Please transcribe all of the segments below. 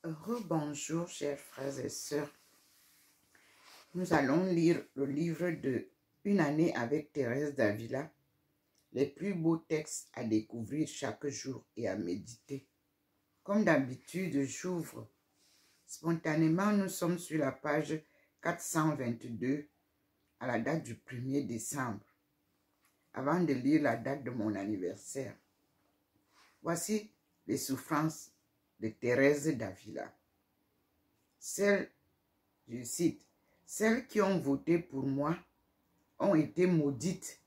Rebonjour, chers frères et sœurs. Nous allons lire le livre de Une année avec Thérèse d'Avila, les plus beaux textes à découvrir chaque jour et à méditer. Comme d'habitude, j'ouvre spontanément. Nous sommes sur la page 422 à la date du 1er décembre, avant de lire la date de mon anniversaire. Voici les souffrances de Thérèse d'Avila. Celles, je cite, « Celles qui ont voté pour moi ont été maudites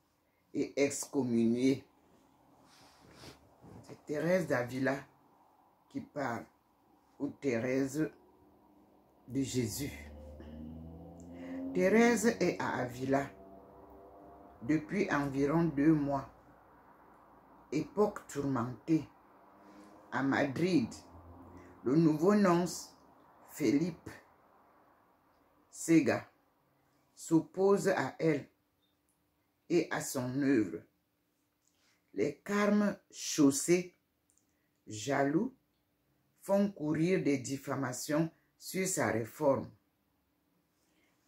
et excommuniées. » C'est Thérèse d'Avila qui parle, ou Thérèse de Jésus. Thérèse est à Avila depuis environ 2 mois. Époque tourmentée. À Madrid, le nouveau nonce Felipe Sega s'oppose à elle et à son œuvre. Les carmes chaussés, jaloux, font courir des diffamations sur sa réforme.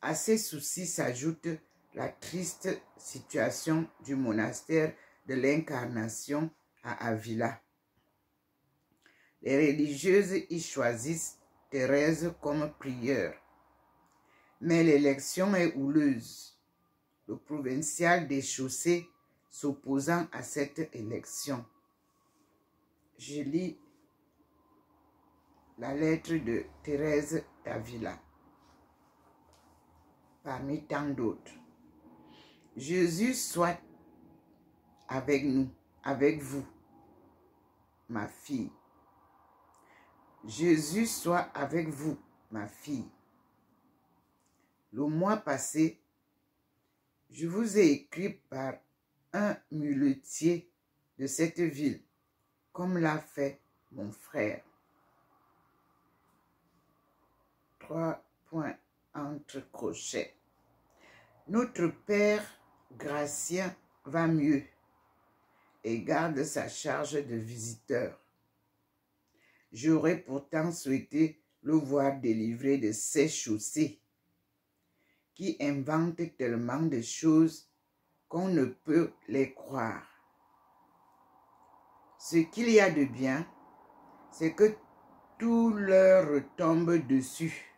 À ces soucis s'ajoute la triste situation du monastère de l'Incarnation à Avila. Les religieuses y choisissent Thérèse comme prieure. Mais l'élection est houleuse. Le provincial des chaussées s'opposant à cette élection. Je lis la lettre de Thérèse d'Avila, parmi tant d'autres. Jésus soit avec nous, avec vous, ma fille. Jésus soit avec vous, ma fille. Le mois passé, je vous ai écrit par un muletier de cette ville, comme l'a fait mon frère. 3 points entre crochets. Notre père Gratien va mieux et garde sa charge de visiteur. J'aurais pourtant souhaité le voir délivré de ces chaussées qui inventent tellement de choses qu'on ne peut les croire. Ce qu'il y a de bien, c'est que tout leur retombe dessus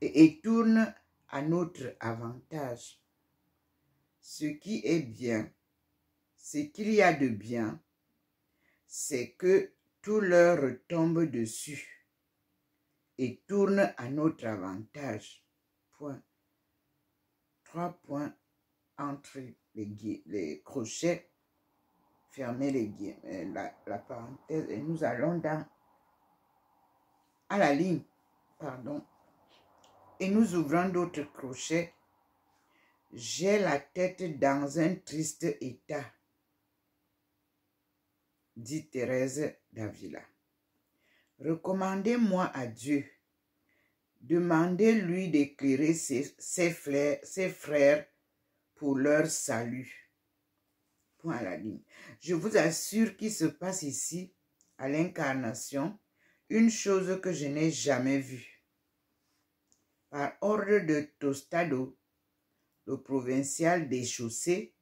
et tourne à notre avantage. Ce qui est bien, ce qu'il y a de bien, c'est que tout leur retombe dessus et tourne à notre avantage. Point. 3 points entre les crochets, fermez les guillemets, la parenthèse, et nous allons à la ligne, pardon, et nous ouvrons d'autres crochets. J'ai la tête dans un triste état, dit Thérèse d'Avila. Recommandez-moi à Dieu. Demandez-lui d'éclairer ses frères pour leur salut. Point à la ligne. Je vous assure qu'il se passe ici, à l'Incarnation, une chose que je n'ai jamais vue. Par ordre de Tostado, le provincial des chaussées,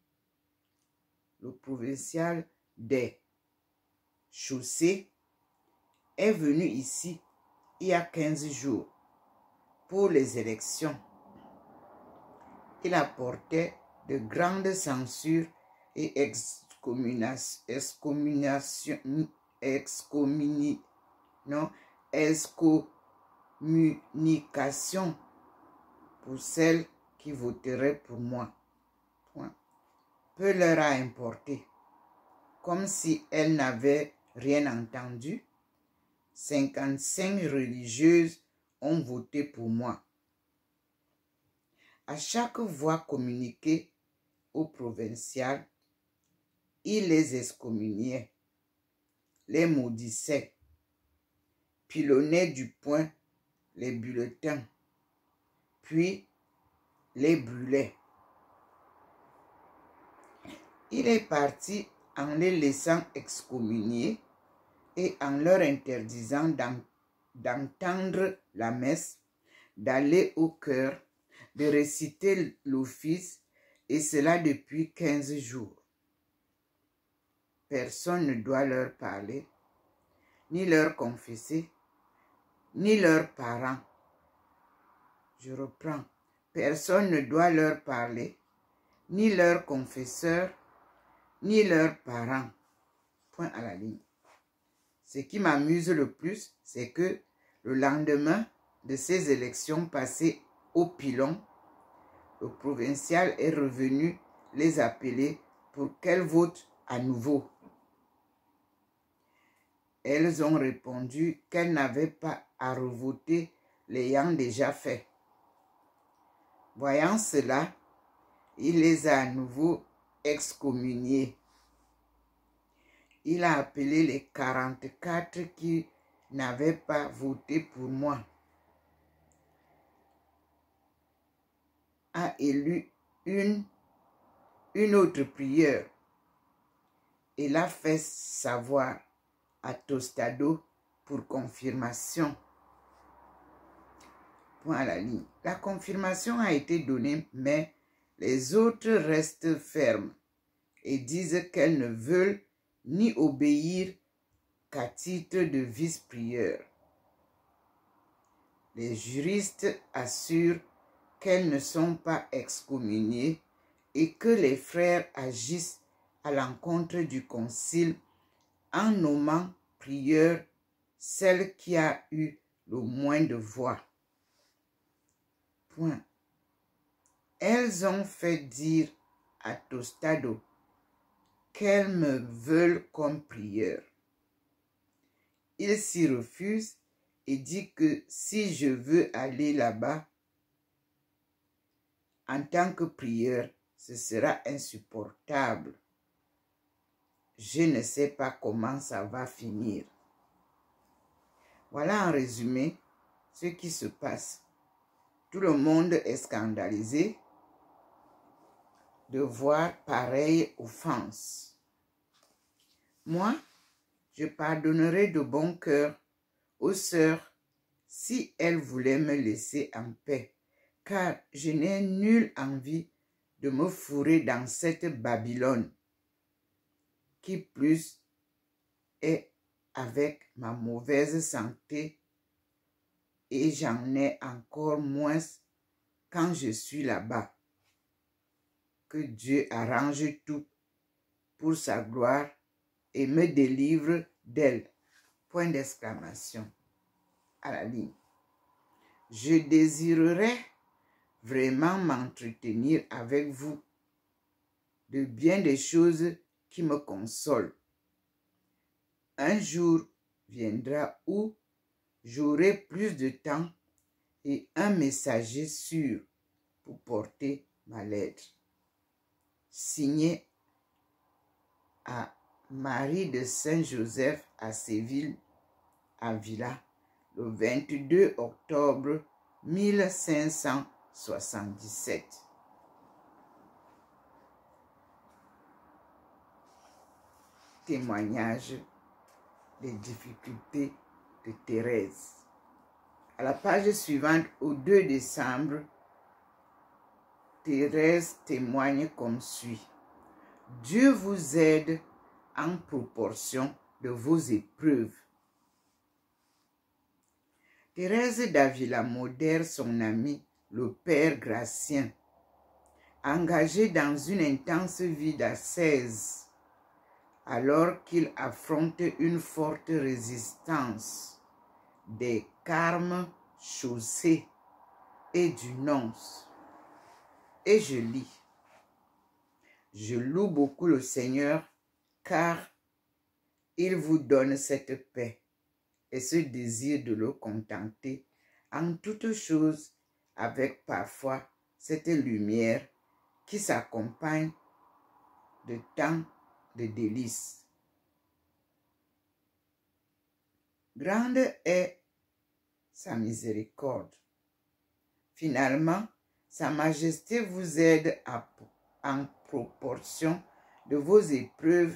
est venu ici il y a 15 jours pour les élections. Il apportait de grandes censures et excommunications pour celles qui voteraient pour moi. Point. Peu leur a importé. Comme si elles n'avaient rien entendu, 55 religieuses ont voté pour moi. À chaque voix communiquée au provincial, il les excommuniait, les maudissait, pilonnait du poing les bulletins, puis les brûlait. Il est parti en les laissant excommunier et en leur interdisant d'entendre la messe, d'aller au chœur, de réciter l'office, et cela depuis 15 jours. Personne ne doit leur parler, ni leur confesser, ni leurs parents. Je reprends. Personne ne doit leur parler, ni leur confesseur, ni leurs parents. Point à la ligne. Ce qui m'amuse le plus, c'est que le lendemain de ces élections passées au pilon, le provincial est revenu les appeler pour qu'elles votent à nouveau. Elles ont répondu qu'elles n'avaient pas à revoter l'ayant déjà fait. Voyant cela, il les a à nouveau excommuniées. Il a appelé les 44 qui n'avaient pas voté pour moi, a élu une autre prieure et l'a fait savoir à Tostado pour confirmation. Point à la ligne. La confirmation a été donnée, mais les autres restent fermes et disent qu'elles ne veulent ni obéir qu'à titre de vice-prieure. Les juristes assurent qu'elles ne sont pas excommuniées et que les frères agissent à l'encontre du concile en nommant prieure celle qui a eu le moins de voix. Point. Elles ont fait dire à Tostado qu'elles me veulent comme prieure. Il s'y refuse et dit que si je veux aller là-bas en tant que prieur, ce sera insupportable. Je ne sais pas comment ça va finir. Voilà en résumé ce qui se passe. Tout le monde est scandalisé de voir pareille offense. Moi, je pardonnerai de bon cœur aux sœurs si elles voulaient me laisser en paix, car je n'ai nulle envie de me fourrer dans cette Babylone, qui plus est avec ma mauvaise santé, et j'en ai encore moins quand je suis là-bas. Que Dieu arrange tout pour sa gloire et me délivre d'elle. Point d'exclamation. À la ligne. Je désirerais vraiment m'entretenir avec vous de bien des choses qui me consolent. Un jour viendra où j'aurai plus de temps et un messager sûr pour porter ma lettre. Signé à Marie de Saint-Joseph à Séville, Avila, le 22 octobre 1577. Témoignage des difficultés de Thérèse. À la page suivante, au 2 décembre, Thérèse témoigne comme suit. Dieu vous aide en proportion de vos épreuves. Thérèse d'Avila modère son ami, le père Gratien, engagé dans une intense vie d'ascèse, alors qu'il affronte une forte résistance des carmes chaussés et du nonce. Et je lis. Je loue beaucoup le Seigneur, car il vous donne cette paix et ce désir de le contenter en toutes choses, avec parfois cette lumière qui s'accompagne de tant de délices. Grande est sa miséricorde. Finalement, Sa Majesté vous aide en proportion de vos épreuves,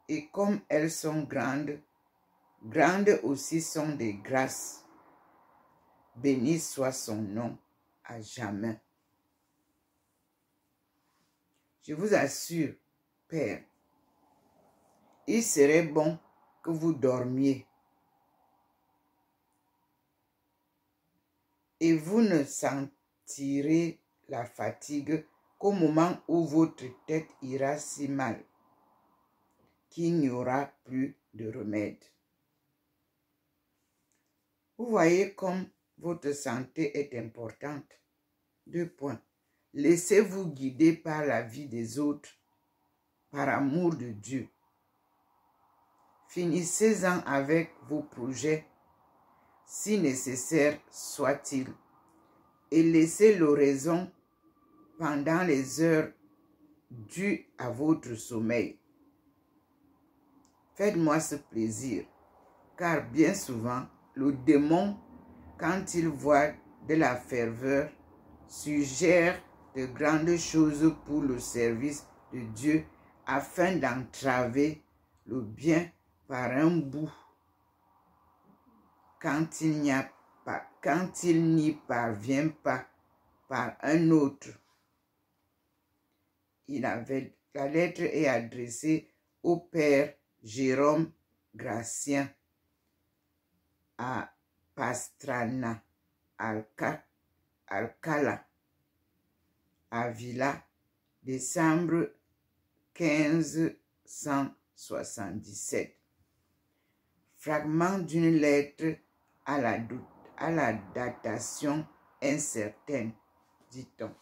et comme elles sont grandes, Grandes aussi sont des grâces. Béni soit son nom à jamais. Je vous assure, Père, il serait bon que vous dormiez et vous ne sentirez la fatigue qu'au moment où votre tête ira si mal qu'il n'y aura plus de remède. Vous voyez comme votre santé est importante. 2 points. Laissez-vous guider par la vie des autres, par amour de Dieu. Finissez-en avec vos projets, si nécessaire soit-il, et laissez l'oraison pendant les heures dues à votre sommeil. Faites-moi ce plaisir, car bien souvent, le démon, quand il voit de la ferveur, suggère de grandes choses pour le service de Dieu afin d'entraver le bien par un bout quand il n'y parvient pas par un autre. La lettre est adressée au père Jérôme Gratien à Pastrana, Alcala, Avila, décembre 1577. Fragment d'une lettre à la datation incertaine, dit-on.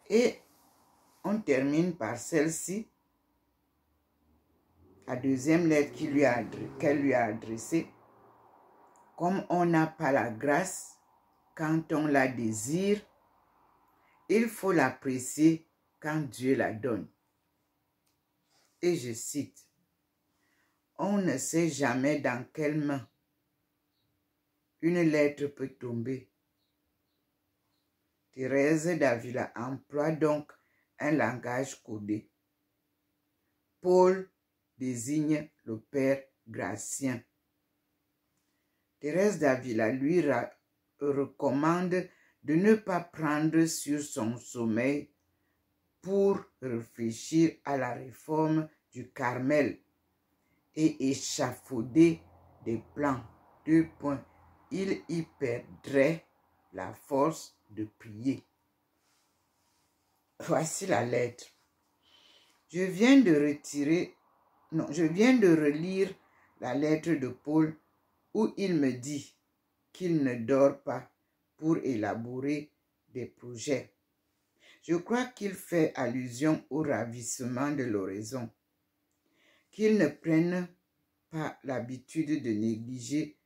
Et on termine par celle-ci, la deuxième lettre qu'elle lui a adressée. Comme on n'a pas la grâce quand on la désire, il faut l'apprécier quand Dieu la donne. Et je cite, « On ne sait jamais dans quelle main une lettre peut tomber. » Thérèse d'Avila emploie donc un langage codé. Paul désigne le père Gratien. Thérèse d'Avila lui recommande de ne pas prendre sur son sommeil pour réfléchir à la réforme du Carmel et échafauder des plans. 2 points. Il y perdrait la force de prier. Voici la lettre. Je viens de relire la lettre de Paul où il me dit qu'il ne dort pas pour élaborer des projets. Je crois qu'il fait allusion au ravissement de l'oraison, qu'il ne prenne pas l'habitude de négliger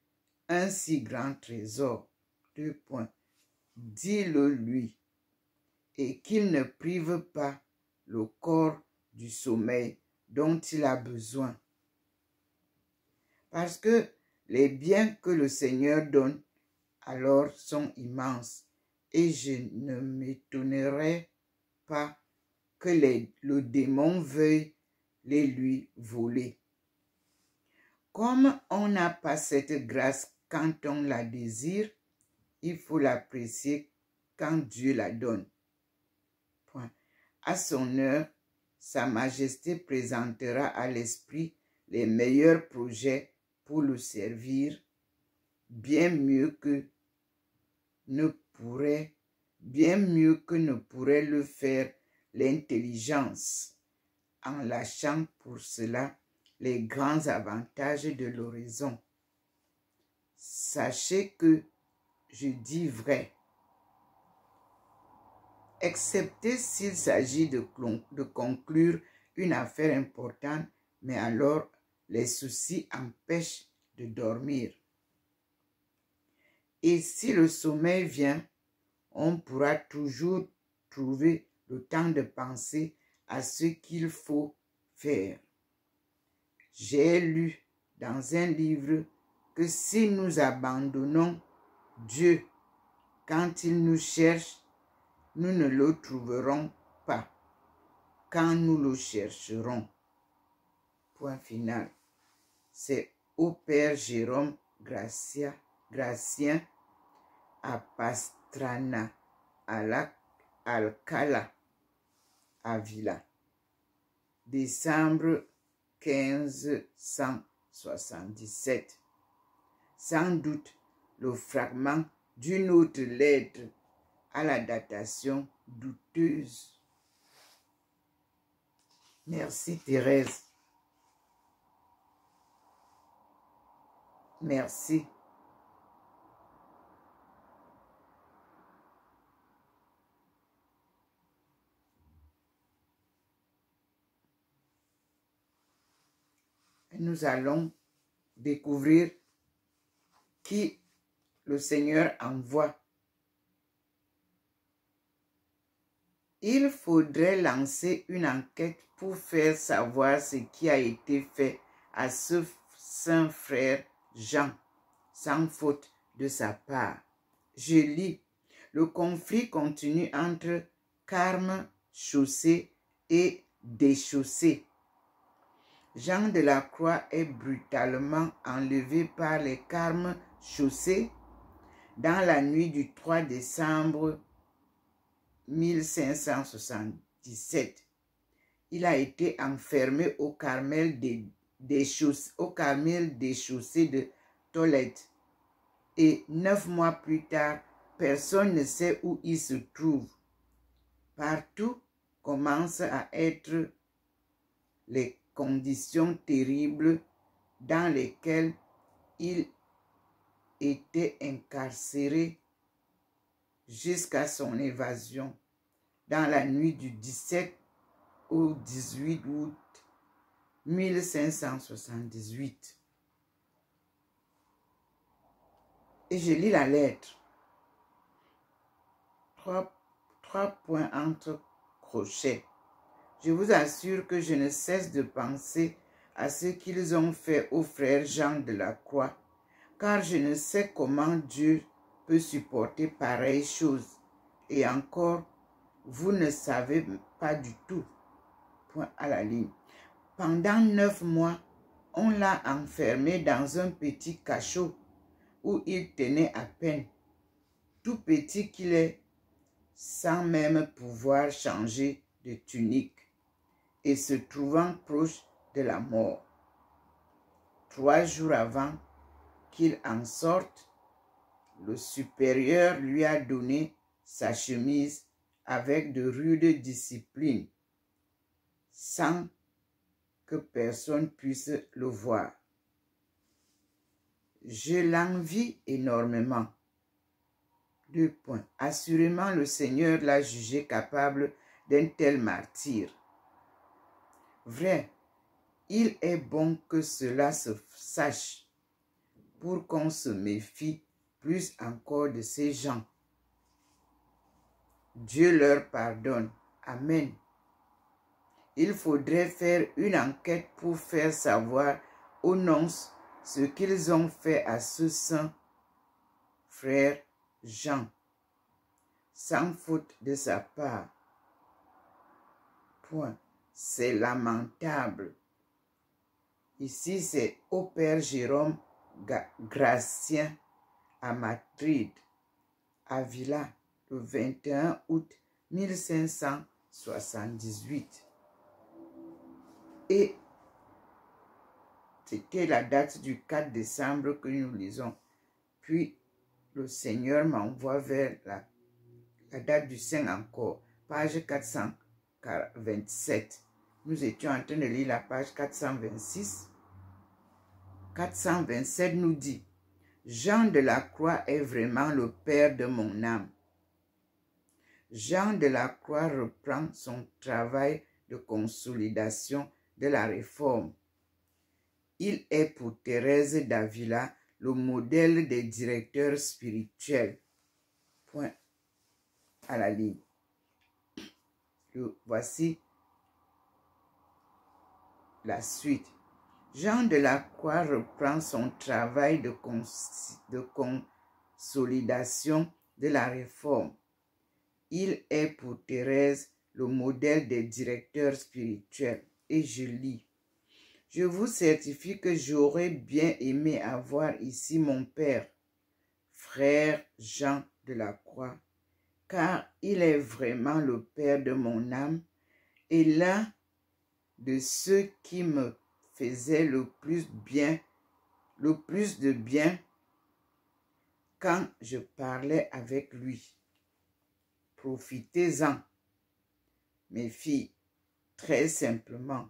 un si grand trésor. 2 points. Dis-le lui, et qu'il ne prive pas le corps du sommeil dont il a besoin. Parce que les biens que le Seigneur donne alors sont immenses, et je ne m'étonnerai pas que le démon veuille les lui voler. Comme on n'a pas cette grâce quand on la désire, il faut l'apprécier quand Dieu la donne. Point. À son heure, Sa Majesté présentera à l'esprit les meilleurs projets pour le servir, bien mieux que ne pourrait le faire l'intelligence, en lâchant pour cela les grands avantages de l'oraison. Sachez que je dis vrai, excepté s'il s'agit de conclure une affaire importante, mais alors les soucis empêchent de dormir. Et si le sommeil vient, on pourra toujours trouver le temps de penser à ce qu'il faut faire. J'ai lu dans un livre que si nous abandonnons Dieu quand il nous cherche, nous ne le trouverons pas, quand nous le chercherons. Point final. C'est au Père Jérôme Gratien à Pastrana, Alcala, Avila. Décembre 1577. Sans doute le fragment d'une autre lettre à la datation douteuse. Merci Thérèse. Merci. Nous allons découvrir qui le Seigneur envoie. Il faudrait lancer une enquête pour faire savoir ce qui a été fait à ce saint frère Jean, sans faute de sa part. Je lis, le conflit continue entre Carme chaussé et déchaussé. Jean de la Croix est brutalement enlevé par les Carmes chaussés dans la nuit du 3 décembre 1577. Il a été enfermé au Carmel déchaussé de Tolède. Et 9 mois plus tard, personne ne sait où il se trouve. Partout commencent à être les conditions terribles dans lesquelles il était incarcéré jusqu'à son évasion dans la nuit du 17 au 18 août 1578. Et je lis la lettre. Trois points entre crochets. Je vous assure que je ne cesse de penser à ce qu'ils ont fait au frère Jean de la Croix, car je ne sais comment Dieu peut supporter pareille chose. Et encore, vous ne savez pas du tout. Point à la ligne. Pendant 9 mois, on l'a enfermé dans un petit cachot où il tenait à peine, tout petit qu'il est, sans même pouvoir changer de tunique et se trouvant proche de la mort. 3 jours avant qu'il en sorte, le supérieur lui a donné sa chemise avec de rudes disciplines, sans que personne puisse le voir. Je l'envie énormément. 2 points. Assurément, le Seigneur l'a jugé capable d'un tel martyre. Vrai, il est bon que cela se sache pour qu'on se méfie plus encore de ces gens. Dieu leur pardonne. Amen. Il faudrait faire une enquête pour faire savoir aux nonces ce qu'ils ont fait à ce saint frère Jean, sans faute de sa part. Point. C'est lamentable. Ici, c'est au Père Jérôme Gratien à Madrid, Avila, le 21 août 1578. Et c'était la date du 4 décembre que nous lisons. Puis, le Seigneur m'envoie vers la date du 5 encore, page 427. Nous étions en train de lire la page 426. 427 nous dit, Jean de la Croix est vraiment le père de mon âme. Jean de la Croix reprend son travail de consolidation de la réforme. Il est pour Thérèse d'Avila le modèle des directeurs spirituels. Point à la ligne. Voici la suite. Jean de la Croix reprend son travail de consolidation de la réforme. Il est pour Thérèse le modèle des directeurs spirituels. Et je lis. Je vous certifie que j'aurais bien aimé avoir ici mon père, frère Jean de la Croix, car il est vraiment le père de mon âme et l'un de ceux qui me faisaient le plus de bien quand je parlais avec lui. Profitez-en, mes filles, très simplement,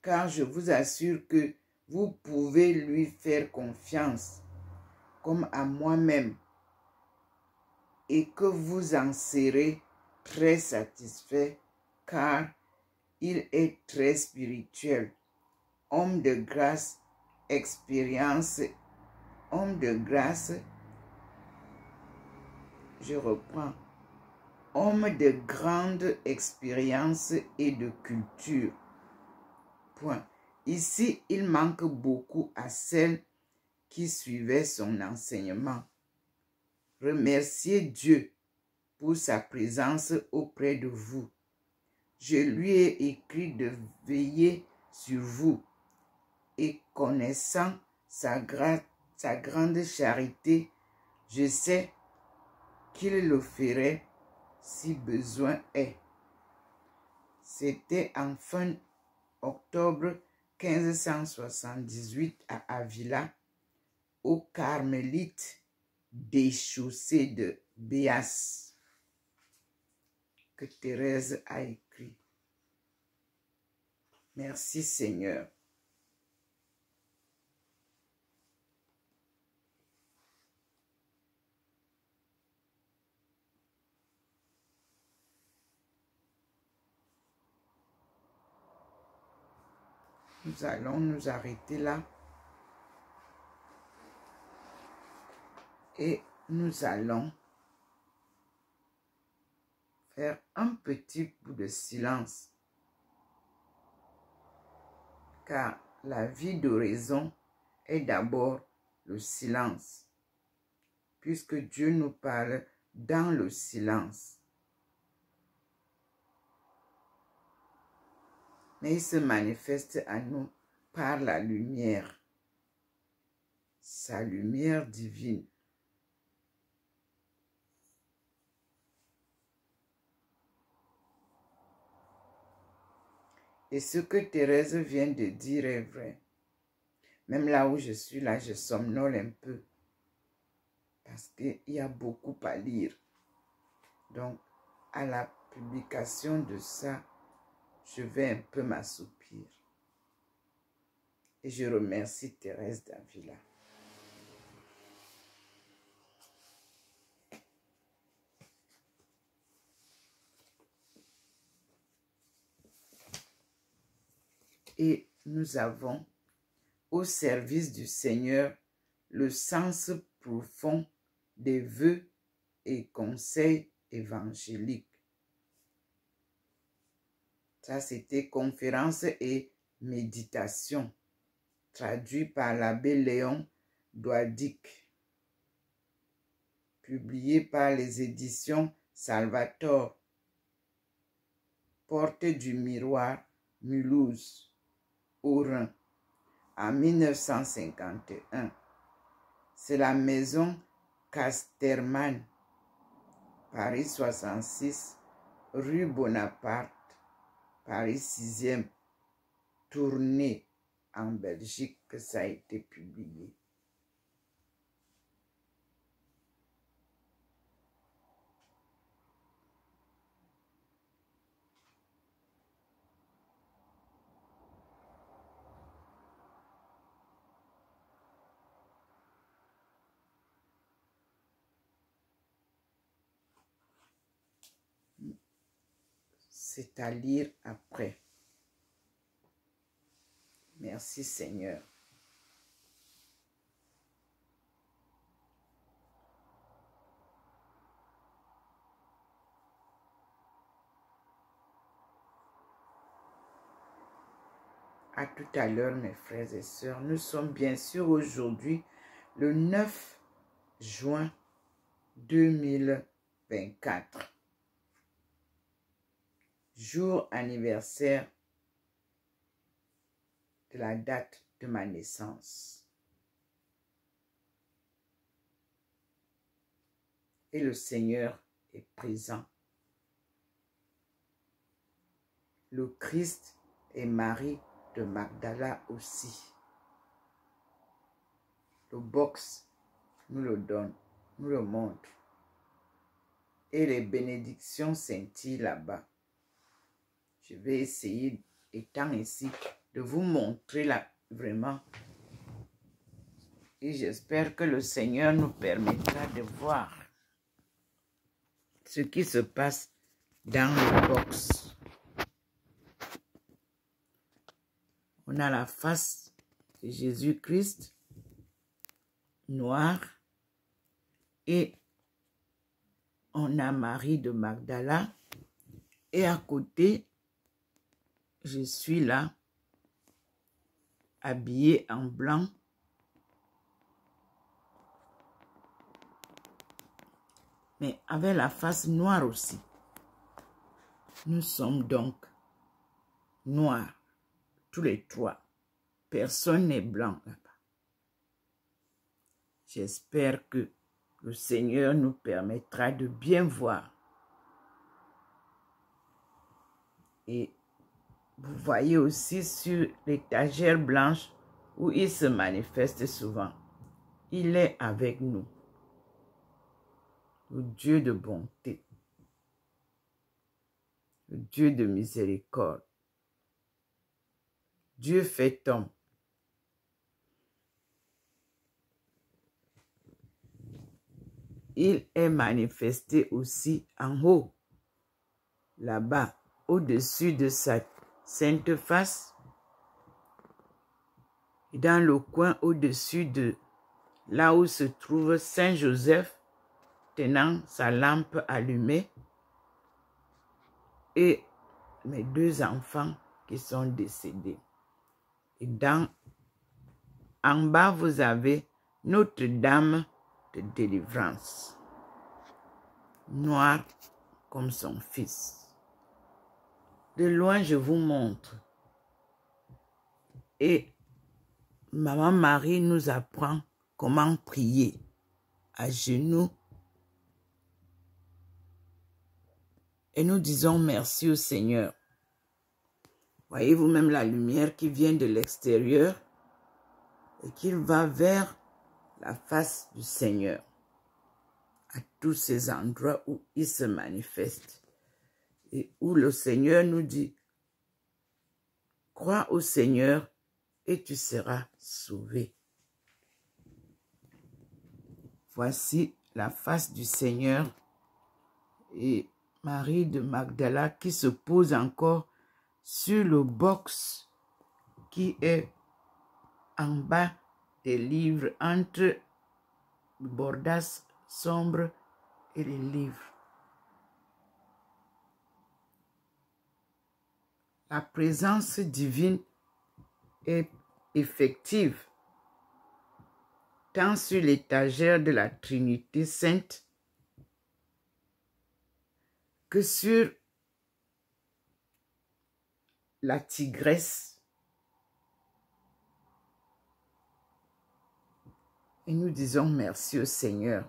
car je vous assure que vous pouvez lui faire confiance, comme à moi-même, et que vous en serez très satisfait, car il est très spirituel, homme de grâce, homme de grâce, je reprends, homme de grande expérience et de culture. Point. Ici, il manque beaucoup à celles qui suivaient son enseignement. Remerciez Dieu pour sa présence auprès de vous. Je lui ai écrit de veiller sur vous et connaissant sa grande charité, je sais qu'il le ferait si besoin est. C'était en fin octobre 1578 à Avila, aux Carmélites des chaussées de Béas, que Thérèse a écrit. Merci Seigneur. Nous allons nous arrêter là et nous allons faire un petit bout de silence, car la vie d'oraison est d'abord le silence, puisque Dieu nous parle dans le silence. Mais il se manifeste à nous par la lumière, sa lumière divine. Et ce que Thérèse vient de dire est vrai. Même là où je suis, là, je somnole un peu. Parce qu'il y a beaucoup à lire. Donc, à la publication de ça, je vais un peu m'assoupir. Et je remercie Thérèse d'Avila. Et nous avons au service du Seigneur le sens profond des vœux et conseils évangéliques. Ça, c'était conférence et méditation, traduit par l'abbé Léon Douadic, publié par les éditions Salvator, Porte du Miroir, Mulhouse, au Rhin, en 1951. C'est la maison Casterman, Paris 66, rue Bonaparte, Paris 6e, Tournai, en Belgique, que ça a été publié. C'est à lire après. Merci Seigneur. À tout à l'heure, mes frères et sœurs. Nous sommes bien sûr aujourd'hui le 9 juin 2024. jour anniversaire de la date de ma naissance. Et le Seigneur est présent. Le Christ et Marie de Magdala aussi. Le box nous le donne, nous le montre. Et les bénédictions scintillent là-bas. Je vais essayer, étant ici, de vous montrer là vraiment. Et j'espère que le Seigneur nous permettra de voir ce qui se passe dans le box. On a la face de Jésus-Christ noire et on a Marie de Magdala et à côté, je suis là, habillée en blanc. Mais avec la face noire aussi. Nous sommes donc noirs, tous les trois. Personne n'est blanc là-bas. J'espère que le Seigneur nous permettra de bien voir. Et vous voyez aussi sur l'étagère blanche où il se manifeste souvent. Il est avec nous. Le Dieu de bonté. Le Dieu de miséricorde. Dieu fait homme. Il est manifesté aussi en haut, là-bas, au-dessus de sa sainte face, et dans le coin au-dessus de là où se trouve Saint Joseph, tenant sa lampe allumée, et mes deux enfants qui sont décédés. Et en bas, vous avez Notre-Dame de délivrance, noire comme son fils. De loin, je vous montre. Et Maman Marie nous apprend comment prier à genoux. Et nous disons merci au Seigneur. Voyez-vous même la lumière qui vient de l'extérieur et qui va vers la face du Seigneur, à tous ces endroits où il se manifeste et où le Seigneur nous dit, crois au Seigneur et tu seras sauvé. Voici la face du Seigneur et Marie de Magdala qui se pose encore sur le box qui est en bas des livres, entre le bordas sombre et les livres. La présence divine est effective tant sur l'étagère de la Trinité Sainte que sur la tigresse. Et nous disons merci au Seigneur.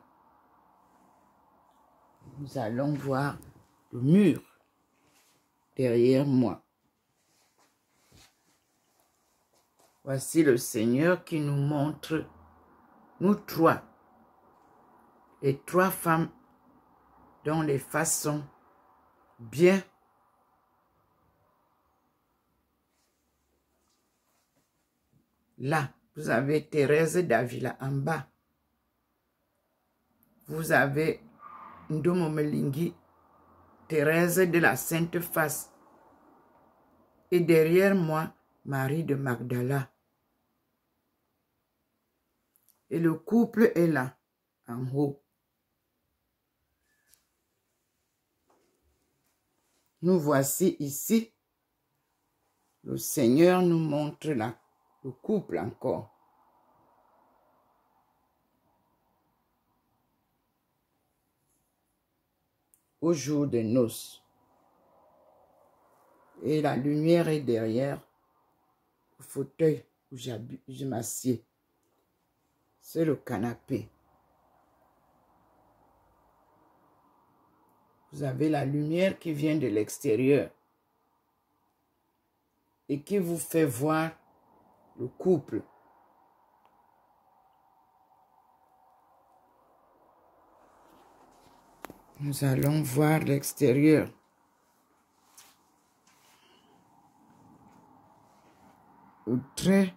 Nous allons voir le mur derrière moi. Voici le Seigneur qui nous montre, nous trois, les trois femmes dont les faces sont bien. Là, vous avez Thérèse d'Avila en bas. Vous avez Ndomomelingi, Thérèse de la Sainte Face. Et derrière moi, Marie de Magdala. Et le couple est là, en haut. Nous voici ici. Le Seigneur nous montre là, le couple encore. Au jour de noces. Et la lumière est derrière le fauteuil où je m'assieds. C'est le canapé. Vous avez la lumière qui vient de l'extérieur et qui vous fait voir le couple. Nous allons voir l'extérieur. Le trait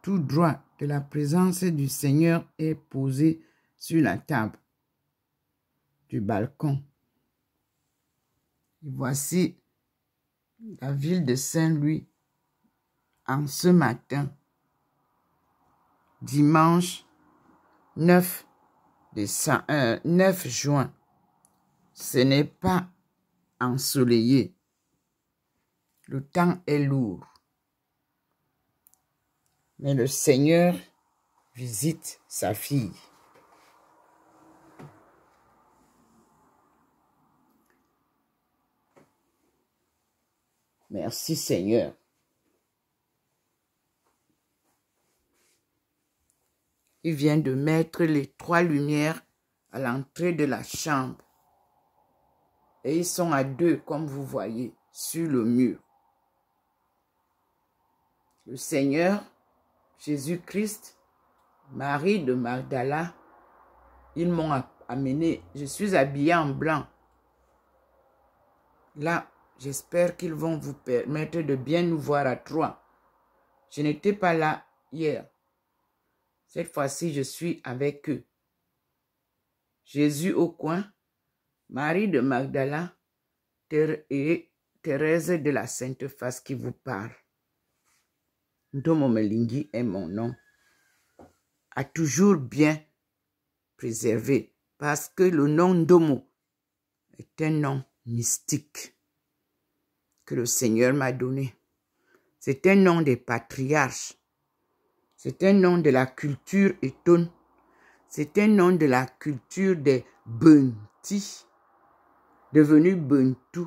tout droit de la présence du Seigneur est posé sur la table du balcon. Et voici la ville de Saint-Louis en ce matin, dimanche 9 juin. Ce n'est pas ensoleillé. Le temps est lourd. Mais le Seigneur visite sa fille. Merci Seigneur. Il vient de mettre les 3 lumières à l'entrée de la chambre. Et ils sont à 2, comme vous voyez, sur le mur. Le Seigneur, Jésus-Christ, Marie de Magdala, ils m'ont amené. Je suis habillée en blanc. Là, j'espère qu'ils vont vous permettre de bien nous voir à 3. Je n'étais pas là hier. Cette fois-ci, je suis avec eux. Jésus au coin, Marie de Magdala et Thérèse de la Sainte Face qui vous parle. Ndomo Melingi est mon nom. A toujours bien préservé parce que le nom Ndomo est un nom mystique que le Seigneur m'a donné. C'est un nom des patriarches. C'est un nom de la culture étonne. C'est un nom de la culture des Bunti, devenus Buntu,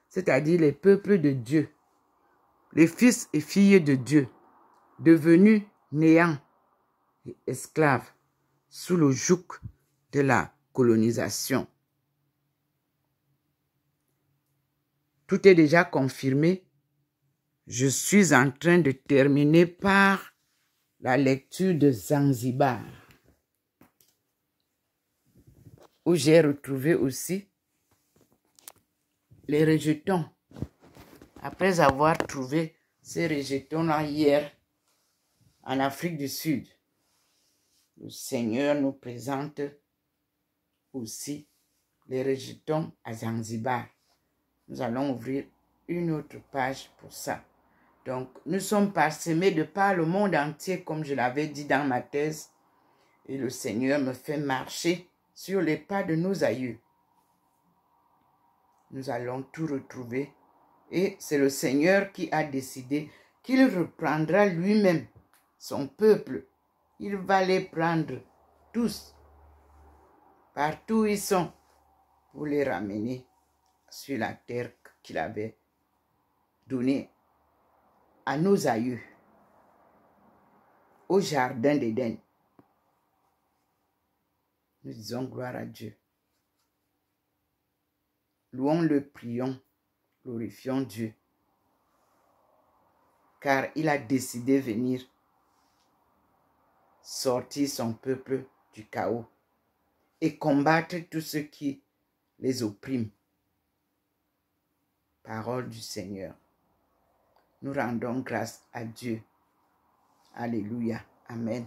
c'est-à-dire les peuples de Dieu, les fils et filles de Dieu, devenus néants et esclaves sous le joug de la colonisation. Tout est déjà confirmé. Je suis en train de terminer par la lecture de Zanzibar, où j'ai retrouvé aussi les rejetons. Après avoir trouvé ces rejetons-là hier en Afrique du Sud, le Seigneur nous présente aussi les rejetons à Zanzibar. Nous allons ouvrir une autre page pour ça. Donc, nous sommes parsemés de par le monde entier, comme je l'avais dit dans ma thèse, et le Seigneur me fait marcher sur les pas de nos aïeux. Nous allons tout retrouver, et c'est le Seigneur qui a décidé qu'il reprendra lui-même son peuple. Il va les prendre tous, partout où ils sont, pour les ramener sur la terre qu'il avait donnée à nos aïeux, au jardin d'Éden. Nous disons gloire à Dieu. Louons-le, prions, glorifions Dieu, car il a décidé de venir sortir son peuple du chaos et combattre tous ceux qui les oppriment. Parole du Seigneur. Nous rendons grâce à Dieu. Alléluia. Amen.